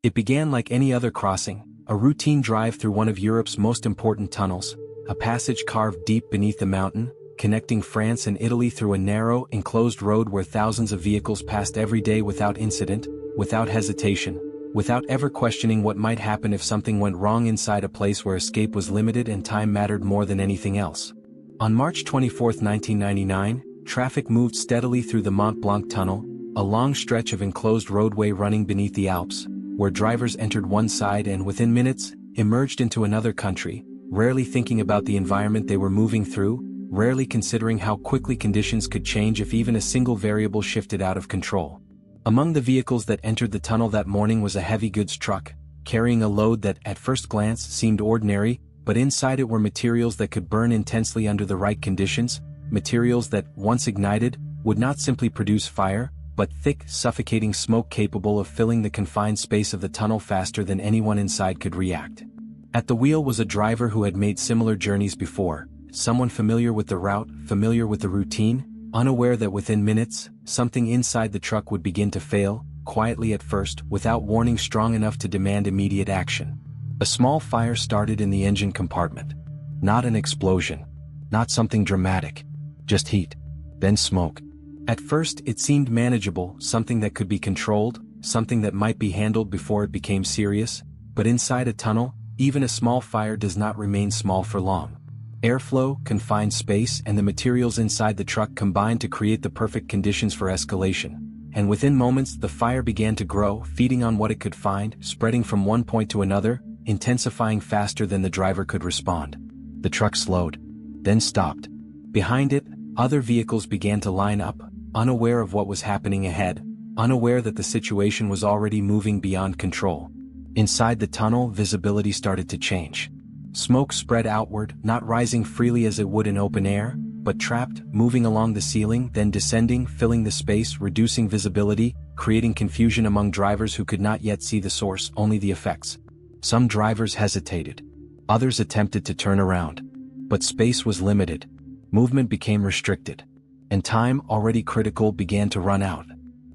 It began like any other crossing, a routine drive through one of Europe's most important tunnels, a passage carved deep beneath the mountain, connecting France and Italy through a narrow, enclosed road where thousands of vehicles passed every day without incident, without hesitation, without ever questioning what might happen if something went wrong inside a place where escape was limited and time mattered more than anything else. On March 24, 1999, traffic moved steadily through the Mont Blanc Tunnel, a long stretch of enclosed roadway running beneath the Alps, where drivers entered one side and within minutes, emerged into another country, rarely thinking about the environment they were moving through, rarely considering how quickly conditions could change if even a single variable shifted out of control. Among the vehicles that entered the tunnel that morning was a heavy goods truck, carrying a load that at first glance seemed ordinary, but inside it were materials that could burn intensely under the right conditions, materials that, once ignited, would not simply produce fire, but thick, suffocating smoke capable of filling the confined space of the tunnel faster than anyone inside could react. At the wheel was a driver who had made similar journeys before, someone familiar with the route, familiar with the routine, unaware that within minutes, something inside the truck would begin to fail, quietly at first, without warning strong enough to demand immediate action. A small fire started in the engine compartment. Not an explosion. Not something dramatic. Just heat. Then smoke. At first it seemed manageable, something that could be controlled, something that might be handled before it became serious, but inside a tunnel, even a small fire does not remain small for long. Airflow, confined space, and the materials inside the truck combined to create the perfect conditions for escalation. And within moments the fire began to grow, feeding on what it could find, spreading from one point to another, intensifying faster than the driver could respond. The truck slowed, then stopped. Behind it, other vehicles began to line up, unaware of what was happening ahead, unaware that the situation was already moving beyond control. Inside the tunnel, visibility started to change. Smoke spread outward, not rising freely as it would in open air, but trapped, moving along the ceiling, then descending, filling the space, reducing visibility, creating confusion among drivers who could not yet see the source, only the effects. Some drivers hesitated. Others attempted to turn around. But space was limited. Movement became restricted. And time, already critical, began to run out.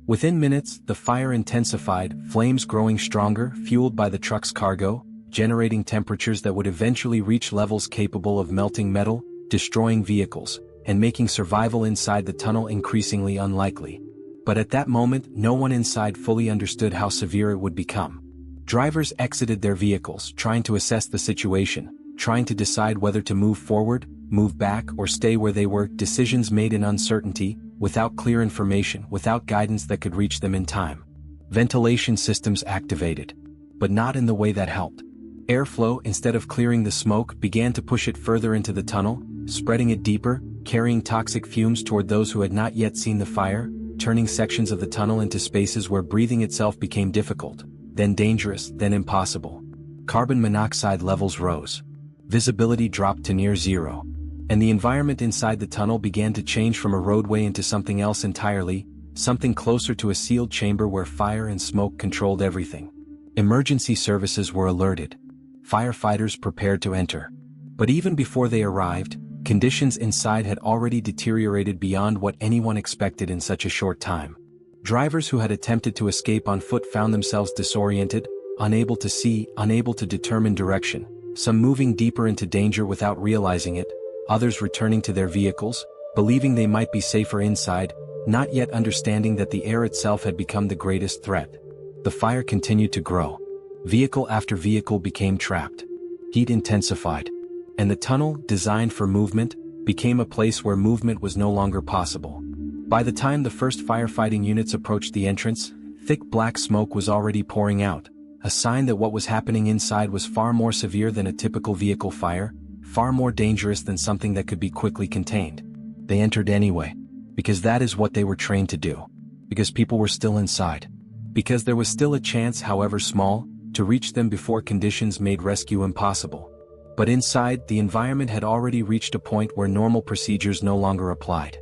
Within minutes, the fire intensified, flames growing stronger, fueled by the truck's cargo, generating temperatures that would eventually reach levels capable of melting metal, destroying vehicles, and making survival inside the tunnel increasingly unlikely. But at that moment, no one inside fully understood how severe it would become. Drivers exited their vehicles, trying to assess the situation, trying to decide whether to move forward, move back, or stay where they were, decisions made in uncertainty, without clear information, without guidance that could reach them in time. Ventilation systems activated. But not in the way that helped. Airflow, instead of clearing the smoke, began to push it further into the tunnel, spreading it deeper, carrying toxic fumes toward those who had not yet seen the fire, turning sections of the tunnel into spaces where breathing itself became difficult, then dangerous, then impossible. Carbon monoxide levels rose. Visibility dropped to near zero. And the environment inside the tunnel began to change from a roadway into something else entirely, something closer to a sealed chamber where fire and smoke controlled everything. Emergency services were alerted. Firefighters prepared to enter. But even before they arrived, conditions inside had already deteriorated beyond what anyone expected in such a short time. Drivers who had attempted to escape on foot found themselves disoriented, unable to see, unable to determine direction, some moving deeper into danger without realizing it, others returning to their vehicles, believing they might be safer inside, not yet understanding that the air itself had become the greatest threat. The fire continued to grow. Vehicle after vehicle became trapped. Heat intensified. And the tunnel, designed for movement, became a place where movement was no longer possible. By the time the first firefighting units approached the entrance, thick black smoke was already pouring out, a sign that what was happening inside was far more severe than a typical vehicle fire, far more dangerous than something that could be quickly contained. They entered anyway, because that is what they were trained to do. Because people were still inside. Because there was still a chance, however small, to reach them before conditions made rescue impossible. But inside, the environment had already reached a point where normal procedures no longer applied.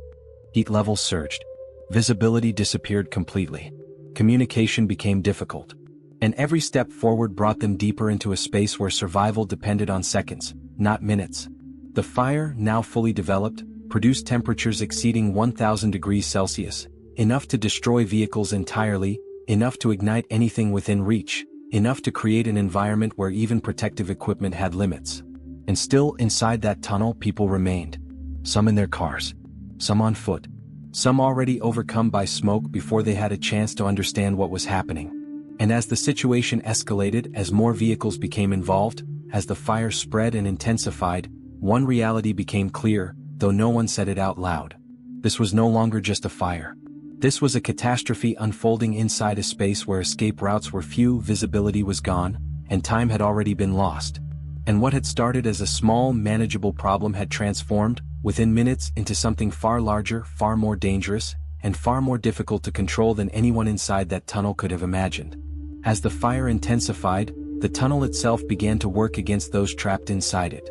Heat levels surged. Visibility disappeared completely. Communication became difficult. And every step forward brought them deeper into a space where survival depended on seconds, not minutes. The fire, now fully developed, produced temperatures exceeding 1,000 degrees Celsius, enough to destroy vehicles entirely, enough to ignite anything within reach, enough to create an environment where even protective equipment had limits. And still, inside that tunnel, people remained. Some in their cars. Some on foot. Some already overcome by smoke before they had a chance to understand what was happening. And as the situation escalated, as more vehicles became involved, as the fire spread and intensified, one reality became clear, though no one said it out loud. This was no longer just a fire. This was a catastrophe unfolding inside a space where escape routes were few, visibility was gone, and time had already been lost. And what had started as a small, manageable problem had transformed, within minutes, into something far larger, far more dangerous, and far more difficult to control than anyone inside that tunnel could have imagined. As the fire intensified, the tunnel itself began to work against those trapped inside it.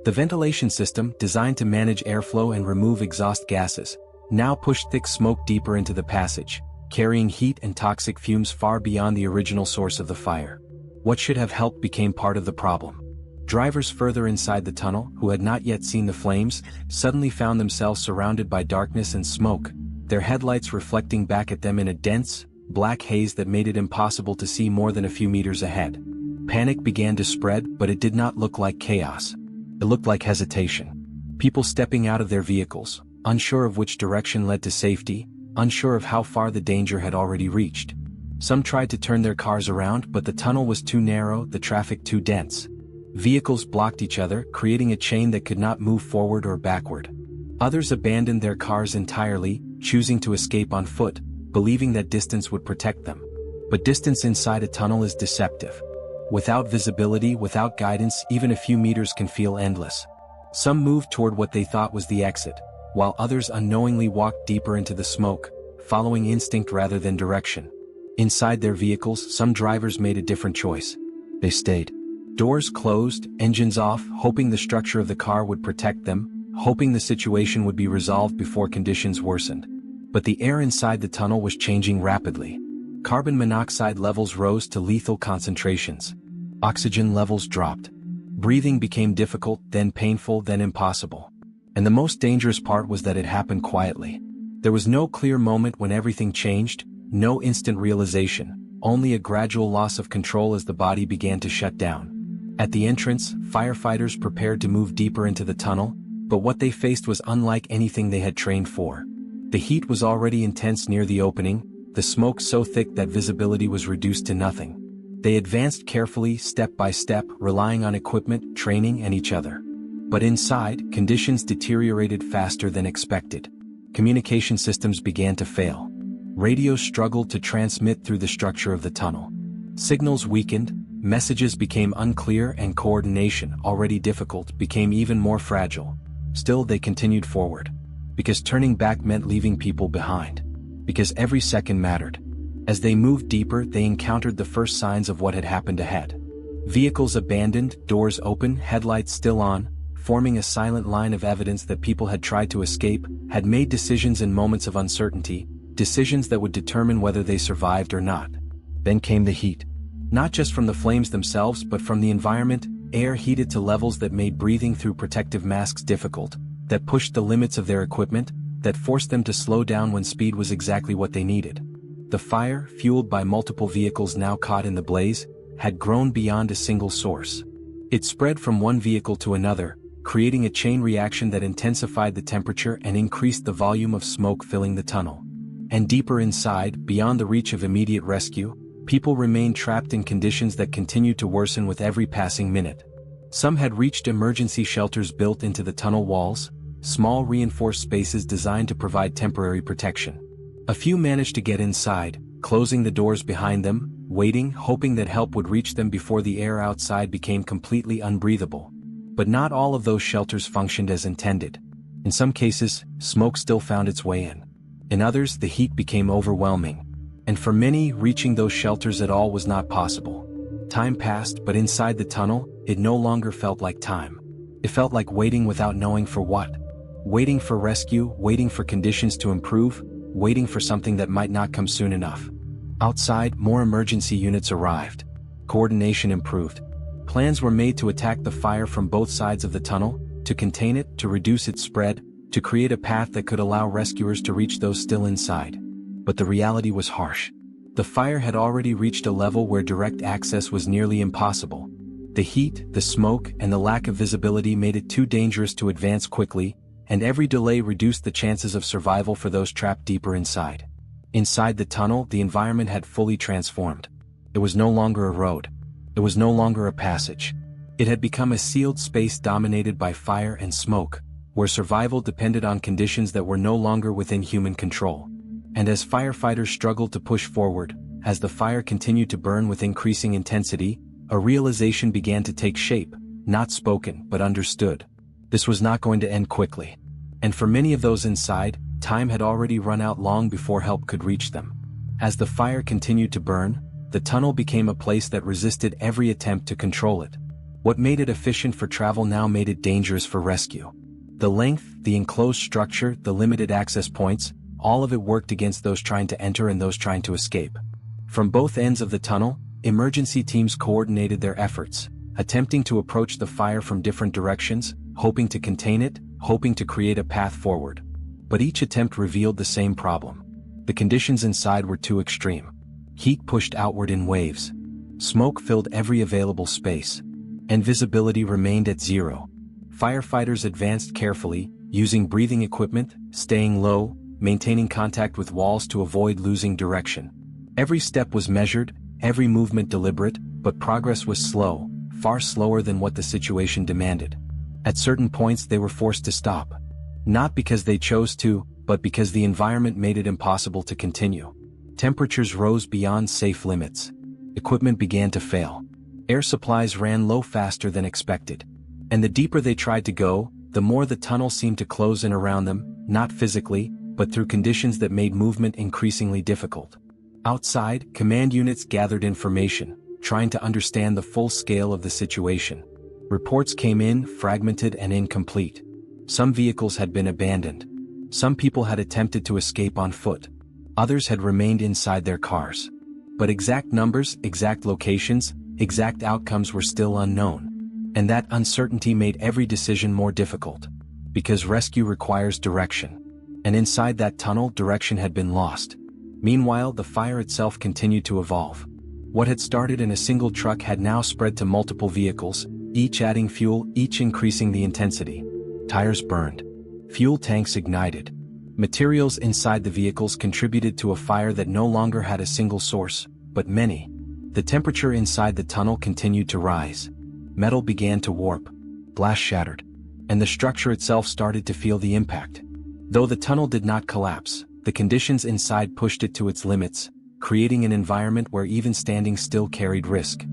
The ventilation system, designed to manage airflow and remove exhaust gases, now pushed thick smoke deeper into the passage, carrying heat and toxic fumes far beyond the original source of the fire. What should have helped became part of the problem. Drivers further inside the tunnel, who had not yet seen the flames, suddenly found themselves surrounded by darkness and smoke, their headlights reflecting back at them in a dense, black haze that made it impossible to see more than a few meters ahead. Panic began to spread, but it did not look like chaos. It looked like hesitation. People stepping out of their vehicles, unsure of which direction led to safety, unsure of how far the danger had already reached. Some tried to turn their cars around, but the tunnel was too narrow, the traffic too dense. Vehicles blocked each other, creating a chain that could not move forward or backward. Others abandoned their cars entirely, choosing to escape on foot, believing that distance would protect them. But distance inside a tunnel is deceptive. Without visibility, without guidance, even a few meters can feel endless. Some moved toward what they thought was the exit, while others unknowingly walked deeper into the smoke, following instinct rather than direction. Inside their vehicles, some drivers made a different choice. They stayed. Doors closed, engines off, hoping the structure of the car would protect them, hoping the situation would be resolved before conditions worsened. But the air inside the tunnel was changing rapidly. Carbon monoxide levels rose to lethal concentrations. Oxygen levels dropped. Breathing became difficult, then painful, then impossible. And the most dangerous part was that it happened quietly. There was no clear moment when everything changed, no instant realization, only a gradual loss of control as the body began to shut down. At the entrance, firefighters prepared to move deeper into the tunnel, but what they faced was unlike anything they had trained for. The heat was already intense near the opening, the smoke so thick that visibility was reduced to nothing. They advanced carefully, step by step, relying on equipment, training, and each other. But inside, conditions deteriorated faster than expected. Communication systems began to fail. Radios struggled to transmit through the structure of the tunnel. Signals weakened, messages became unclear, and coordination, already difficult, became even more fragile. Still, they continued forward. Because turning back meant leaving people behind. Because every second mattered. As they moved deeper, they encountered the first signs of what had happened ahead. Vehicles abandoned, doors open, headlights still on, forming a silent line of evidence that people had tried to escape, had made decisions in moments of uncertainty, decisions that would determine whether they survived or not. Then came the heat. Not just from the flames themselves, but from the environment, air heated to levels that made breathing through protective masks difficult, that pushed the limits of their equipment, that forced them to slow down when speed was exactly what they needed. The fire, fueled by multiple vehicles now caught in the blaze, had grown beyond a single source. It spread from one vehicle to another, creating a chain reaction that intensified the temperature and increased the volume of smoke filling the tunnel. And deeper inside, beyond the reach of immediate rescue, people remained trapped in conditions that continued to worsen with every passing minute. Some had reached emergency shelters built into the tunnel walls, small reinforced spaces designed to provide temporary protection. A few managed to get inside, closing the doors behind them, waiting, hoping that help would reach them before the air outside became completely unbreathable. But not all of those shelters functioned as intended. In some cases, smoke still found its way in. In others, the heat became overwhelming. And for many, reaching those shelters at all was not possible. Time passed, but inside the tunnel, it no longer felt like time. It felt like waiting without knowing for what. Waiting for rescue, waiting for conditions to improve, waiting for something that might not come soon enough. Outside, more emergency units arrived. Coordination improved. Plans were made to attack the fire from both sides of the tunnel, to contain it, to reduce its spread, to create a path that could allow rescuers to reach those still inside. But the reality was harsh. The fire had already reached a level where direct access was nearly impossible. The heat, the smoke, and the lack of visibility made it too dangerous to advance quickly, and every delay reduced the chances of survival for those trapped deeper inside. Inside the tunnel, the environment had fully transformed. It was no longer a road. It was no longer a passage. It had become a sealed space dominated by fire and smoke, where survival depended on conditions that were no longer within human control. And as firefighters struggled to push forward, as the fire continued to burn with increasing intensity, a realization began to take shape, not spoken but understood. This was not going to end quickly. And for many of those inside, time had already run out long before help could reach them. As the fire continued to burn, the tunnel became a place that resisted every attempt to control it. What made it efficient for travel now made it dangerous for rescue. The length, the enclosed structure, the limited access points, all of it worked against those trying to enter and those trying to escape. From both ends of the tunnel, emergency teams coordinated their efforts, attempting to approach the fire from different directions, hoping to contain it, hoping to create a path forward. But each attempt revealed the same problem. The conditions inside were too extreme. Heat pushed outward in waves. Smoke filled every available space. And visibility remained at zero. Firefighters advanced carefully, using breathing equipment, staying low, maintaining contact with walls to avoid losing direction. Every step was measured, every movement deliberate, but progress was slow, far slower than what the situation demanded. At certain points they were forced to stop. Not because they chose to, but because the environment made it impossible to continue. Temperatures rose beyond safe limits. Equipment began to fail. Air supplies ran low faster than expected. And the deeper they tried to go, the more the tunnel seemed to close in around them, not physically, but through conditions that made movement increasingly difficult. Outside, command units gathered information, trying to understand the full scale of the situation. Reports came in, fragmented and incomplete. Some vehicles had been abandoned. Some people had attempted to escape on foot. Others had remained inside their cars. But exact numbers, exact locations, exact outcomes were still unknown. And that uncertainty made every decision more difficult. Because rescue requires direction. And inside that tunnel, direction had been lost. Meanwhile, the fire itself continued to evolve. What had started in a single truck had now spread to multiple vehicles, each adding fuel, each increasing the intensity. Tires burned. Fuel tanks ignited. Materials inside the vehicles contributed to a fire that no longer had a single source, but many. The temperature inside the tunnel continued to rise. Metal began to warp. Glass shattered. And the structure itself started to feel the impact. Though the tunnel did not collapse, the conditions inside pushed it to its limits, creating an environment where even standing still carried risk.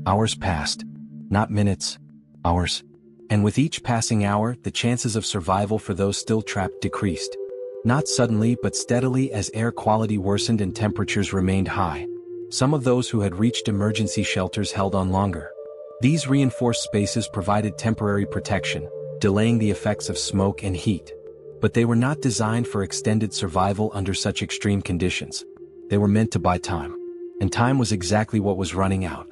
Hours passed. Not minutes. Hours. And with each passing hour, the chances of survival for those still trapped decreased. Not suddenly but steadily as air quality worsened and temperatures remained high. Some of those who had reached emergency shelters held on longer. These reinforced spaces provided temporary protection, delaying the effects of smoke and heat. But they were not designed for extended survival under such extreme conditions. They were meant to buy time. And time was exactly what was running out.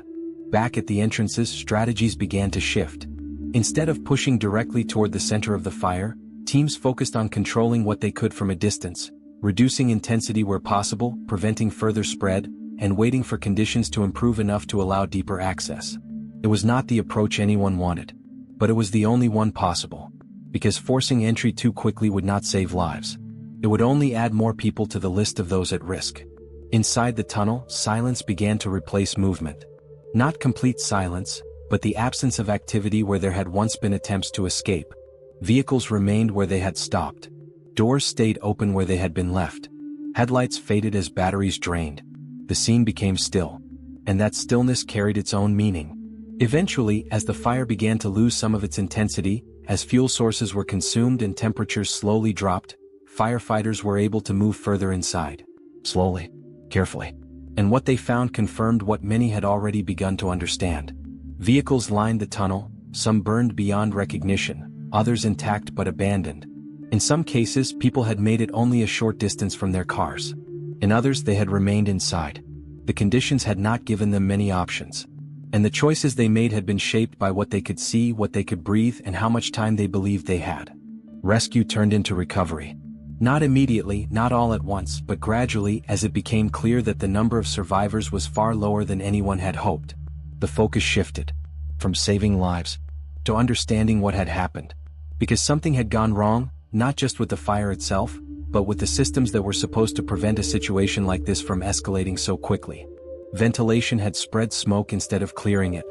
Back at the entrances, strategies began to shift. Instead of pushing directly toward the center of the fire, teams focused on controlling what they could from a distance, reducing intensity where possible, preventing further spread, and waiting for conditions to improve enough to allow deeper access. It was not the approach anyone wanted. But it was the only one possible. Because forcing entry too quickly would not save lives. It would only add more people to the list of those at risk. Inside the tunnel, silence began to replace movement. Not complete silence, but the absence of activity where there had once been attempts to escape. Vehicles remained where they had stopped. Doors stayed open where they had been left. Headlights faded as batteries drained. The scene became still. And that stillness carried its own meaning. Eventually, as the fire began to lose some of its intensity, as fuel sources were consumed and temperatures slowly dropped, firefighters were able to move further inside. Slowly. Carefully. And what they found confirmed what many had already begun to understand. Vehicles lined the tunnel, some burned beyond recognition, others intact but abandoned. In some cases, people had made it only a short distance from their cars. In others, they had remained inside. The conditions had not given them many options. And the choices they made had been shaped by what they could see, what they could breathe, and how much time they believed they had. Rescue turned into recovery. Not immediately, not all at once, but gradually, as it became clear that the number of survivors was far lower than anyone had hoped. The focus shifted from saving lives to understanding what had happened. Because something had gone wrong, not just with the fire itself, but with the systems that were supposed to prevent a situation like this from escalating so quickly. Ventilation had spread smoke instead of clearing it.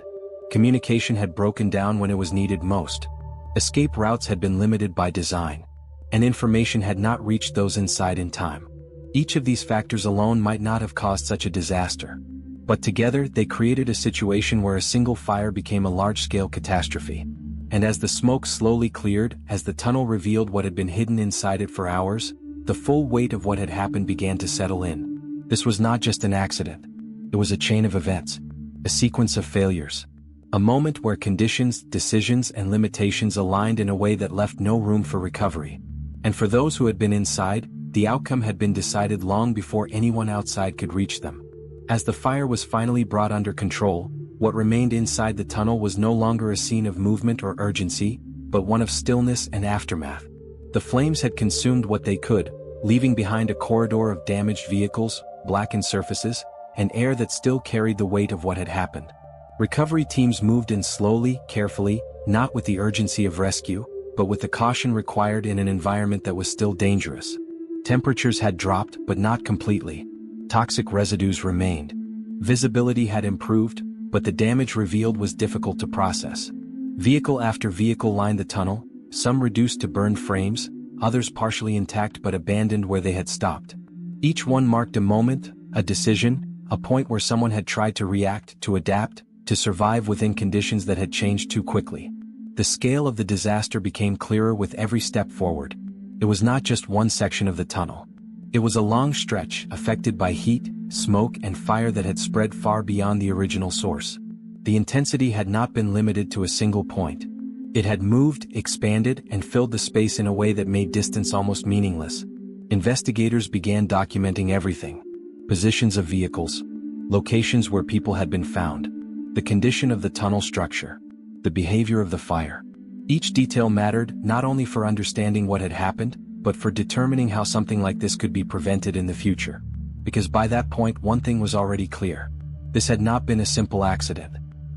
Communication had broken down when it was needed most. Escape routes had been limited by design. And information had not reached those inside in time. Each of these factors alone might not have caused such a disaster. But together they created a situation where a single fire became a large-scale catastrophe. And as the smoke slowly cleared, as the tunnel revealed what had been hidden inside it for hours, the full weight of what had happened began to settle in. This was not just an accident. It was a chain of events. A sequence of failures. A moment where conditions, decisions, and limitations aligned in a way that left no room for recovery. And for those who had been inside, the outcome had been decided long before anyone outside could reach them. As the fire was finally brought under control, what remained inside the tunnel was no longer a scene of movement or urgency, but one of stillness and aftermath. The flames had consumed what they could, leaving behind a corridor of damaged vehicles, blackened surfaces, and air that still carried the weight of what had happened. Recovery teams moved in slowly, carefully, not with the urgency of rescue, but with the caution required in an environment that was still dangerous. Temperatures had dropped, but not completely. Toxic residues remained. Visibility had improved, but the damage revealed was difficult to process. Vehicle after vehicle lined the tunnel, some reduced to burned frames, others partially intact but abandoned where they had stopped. Each one marked a moment, a decision, a point where someone had tried to react, to adapt, to survive within conditions that had changed too quickly. The scale of the disaster became clearer with every step forward. It was not just one section of the tunnel. It was a long stretch, affected by heat, smoke, and fire that had spread far beyond the original source. The intensity had not been limited to a single point. It had moved, expanded, and filled the space in a way that made distance almost meaningless. Investigators began documenting everything. Positions of vehicles, locations where people had been found, the condition of the tunnel structure, the behavior of the fire. Each detail mattered, not only for understanding what had happened, but for determining how something like this could be prevented in the future. Because by that point one thing was already clear. This had not been a simple accident.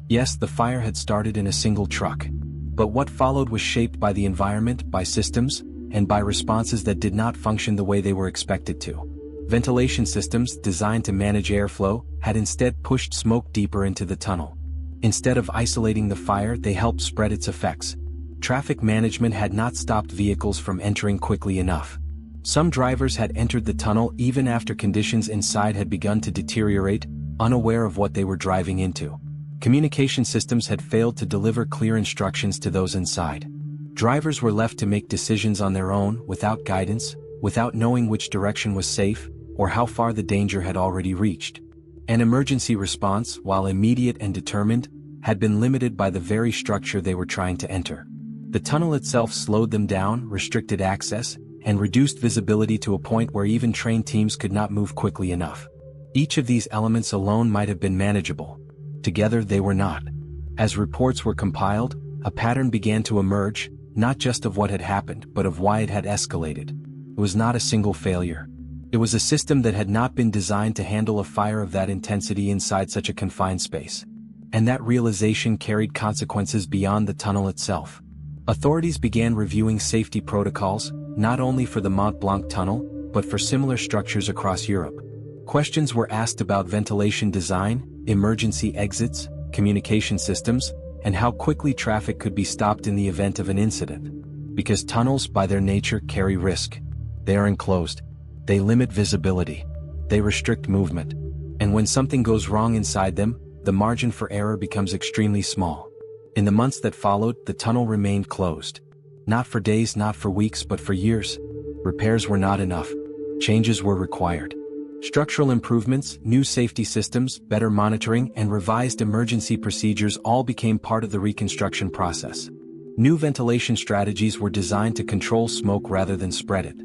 Yes, the fire had started in a single truck. But what followed was shaped by the environment, by systems, and by responses that did not function the way they were expected to. Ventilation systems, designed to manage airflow, had instead pushed smoke deeper into the tunnel. Instead of isolating the fire, they helped spread its effects. Traffic management had not stopped vehicles from entering quickly enough. Some drivers had entered the tunnel even after conditions inside had begun to deteriorate, unaware of what they were driving into. Communication systems had failed to deliver clear instructions to those inside. Drivers were left to make decisions on their own, without guidance, without knowing which direction was safe, or how far the danger had already reached. An emergency response, while immediate and determined, had been limited by the very structure they were trying to enter. The tunnel itself slowed them down, restricted access, and reduced visibility to a point where even trained teams could not move quickly enough. Each of these elements alone might have been manageable. Together they were not. As reports were compiled, a pattern began to emerge, not just of what had happened, but of why it had escalated. It was not a single failure. It was a system that had not been designed to handle a fire of that intensity inside such a confined space. And that realization carried consequences beyond the tunnel itself. Authorities began reviewing safety protocols, not only for the Mont Blanc Tunnel, but for similar structures across Europe. Questions were asked about ventilation design, emergency exits, communication systems, and how quickly traffic could be stopped in the event of an incident. Because tunnels, by their nature, carry risk. They are enclosed. They limit visibility. They restrict movement. And when something goes wrong inside them, the margin for error becomes extremely small. In the months that followed, the tunnel remained closed. Not for days, not for weeks, but for years. Repairs were not enough. Changes were required. Structural improvements, new safety systems, better monitoring, and revised emergency procedures all became part of the reconstruction process. New ventilation strategies were designed to control smoke rather than spread it.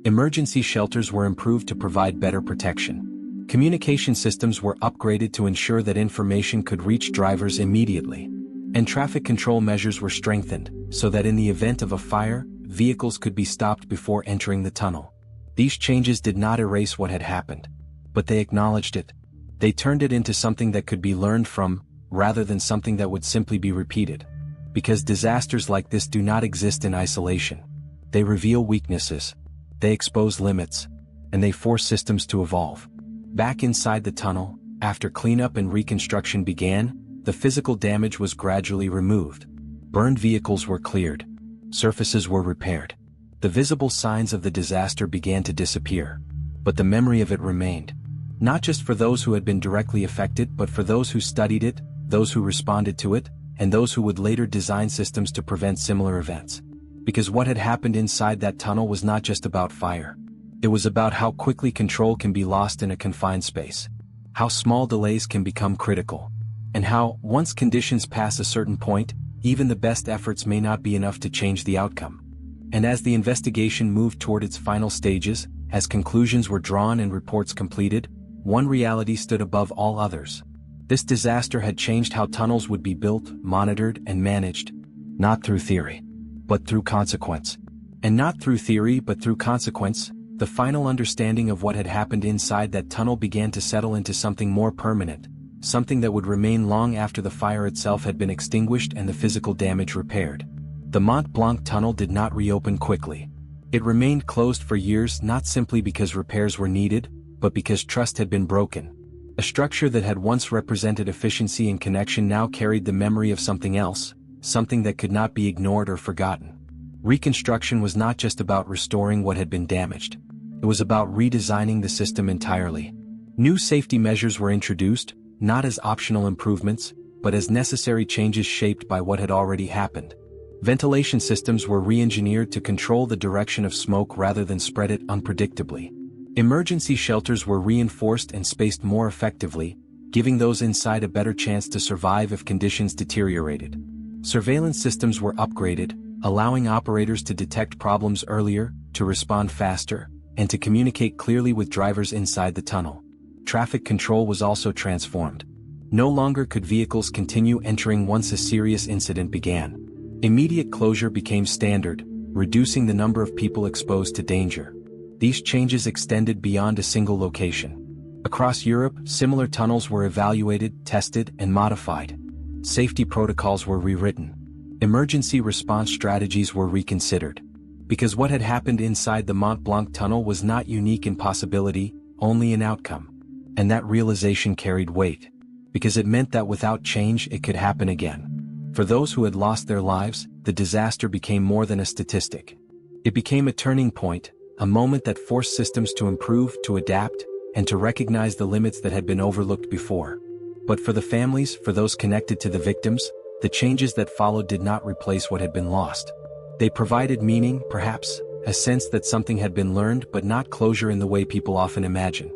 Emergency shelters were improved to provide better protection. Communication systems were upgraded to ensure that information could reach drivers immediately. And traffic control measures were strengthened, so that in the event of a fire, vehicles could be stopped before entering the tunnel. These changes did not erase what had happened, but they acknowledged it. They turned it into something that could be learned from, rather than something that would simply be repeated. Because disasters like this do not exist in isolation. They reveal weaknesses, they expose limits, and they force systems to evolve. Back inside the tunnel, after cleanup and reconstruction began, the physical damage was gradually removed. Burned vehicles were cleared. Surfaces were repaired. The visible signs of the disaster began to disappear. But the memory of it remained. Not just for those who had been directly affected, but for those who studied it, those who responded to it, and those who would later design systems to prevent similar events. Because what had happened inside that tunnel was not just about fire. It was about how quickly control can be lost in a confined space. How small delays can become critical. And how, once conditions pass a certain point, even the best efforts may not be enough to change the outcome. And as the investigation moved toward its final stages, as conclusions were drawn and reports completed, one reality stood above all others. This disaster had changed how tunnels would be built, monitored, and managed. Not through theory, but through consequence. And not through theory but through consequence, the final understanding of what had happened inside that tunnel began to settle into something more permanent, something that would remain long after the fire itself had been extinguished and the physical damage repaired. The Mont Blanc Tunnel did not reopen quickly. It remained closed for years, not simply because repairs were needed, but because trust had been broken. A structure that had once represented efficiency and connection now carried the memory of something else, something that could not be ignored or forgotten. Reconstruction was not just about restoring what had been damaged. It was about redesigning the system entirely. New safety measures were introduced, not as optional improvements, but as necessary changes shaped by what had already happened. Ventilation systems were re-engineered to control the direction of smoke rather than spread it unpredictably. Emergency shelters were reinforced and spaced more effectively, giving those inside a better chance to survive if conditions deteriorated. Surveillance systems were upgraded, allowing operators to detect problems earlier, to respond faster, and to communicate clearly with drivers inside the tunnel. Traffic control was also transformed. No longer could vehicles continue entering once a serious incident began. Immediate closure became standard, reducing the number of people exposed to danger. These changes extended beyond a single location. Across Europe, similar tunnels were evaluated, tested, and modified. Safety protocols were rewritten. Emergency response strategies were reconsidered. Because what had happened inside the Mont Blanc Tunnel was not unique in possibility, only in outcome. And that realization carried weight. Because it meant that without change it could happen again. For those who had lost their lives, the disaster became more than a statistic. It became a turning point, a moment that forced systems to improve, to adapt, and to recognize the limits that had been overlooked before. But for the families, for those connected to the victims, the changes that followed did not replace what had been lost. They provided meaning, perhaps, a sense that something had been learned, but not closure in the way people often imagine.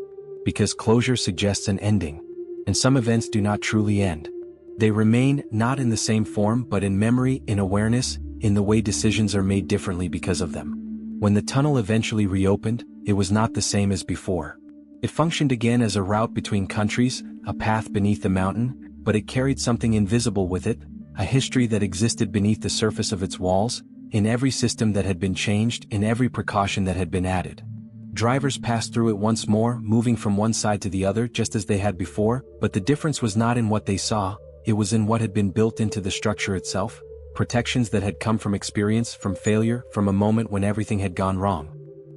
Because closure suggests an ending, and some events do not truly end. They remain, not in the same form but in memory, in awareness, in the way decisions are made differently because of them. When the tunnel eventually reopened, it was not the same as before. It functioned again as a route between countries, a path beneath the mountain, but it carried something invisible with it, a history that existed beneath the surface of its walls, in every system that had been changed, in every precaution that had been added. Drivers passed through it once more, moving from one side to the other just as they had before, but the difference was not in what they saw, it was in what had been built into the structure itself, protections that had come from experience, from failure, from a moment when everything had gone wrong.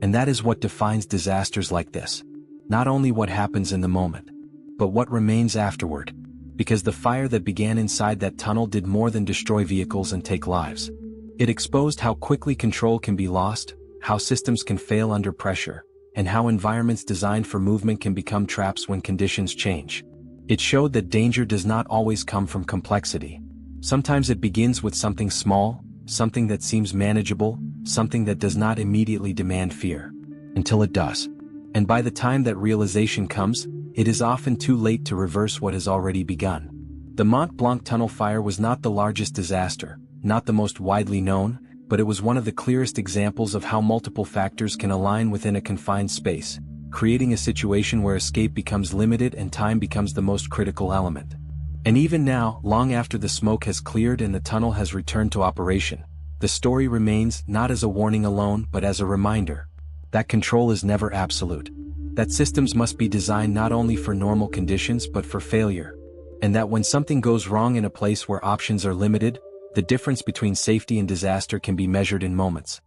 And that is what defines disasters like this. Not only what happens in the moment, but what remains afterward. Because the fire that began inside that tunnel did more than destroy vehicles and take lives. It exposed how quickly control can be lost, how systems can fail under pressure, and how environments designed for movement can become traps when conditions change. It showed that danger does not always come from complexity. Sometimes it begins with something small, something that seems manageable, something that does not immediately demand fear. Until it does. And by the time that realization comes, it is often too late to reverse what has already begun. The Mont Blanc Tunnel fire was not the largest disaster, not the most widely known, but it was one of the clearest examples of how multiple factors can align within a confined space, creating a situation where escape becomes limited and time becomes the most critical element. And even now, long after the smoke has cleared and the tunnel has returned to operation, the story remains not as a warning alone but as a reminder. that control is never absolute. That systems must be designed not only for normal conditions but for failure. And that when something goes wrong in a place where options are limited, the difference between safety and disaster can be measured in moments.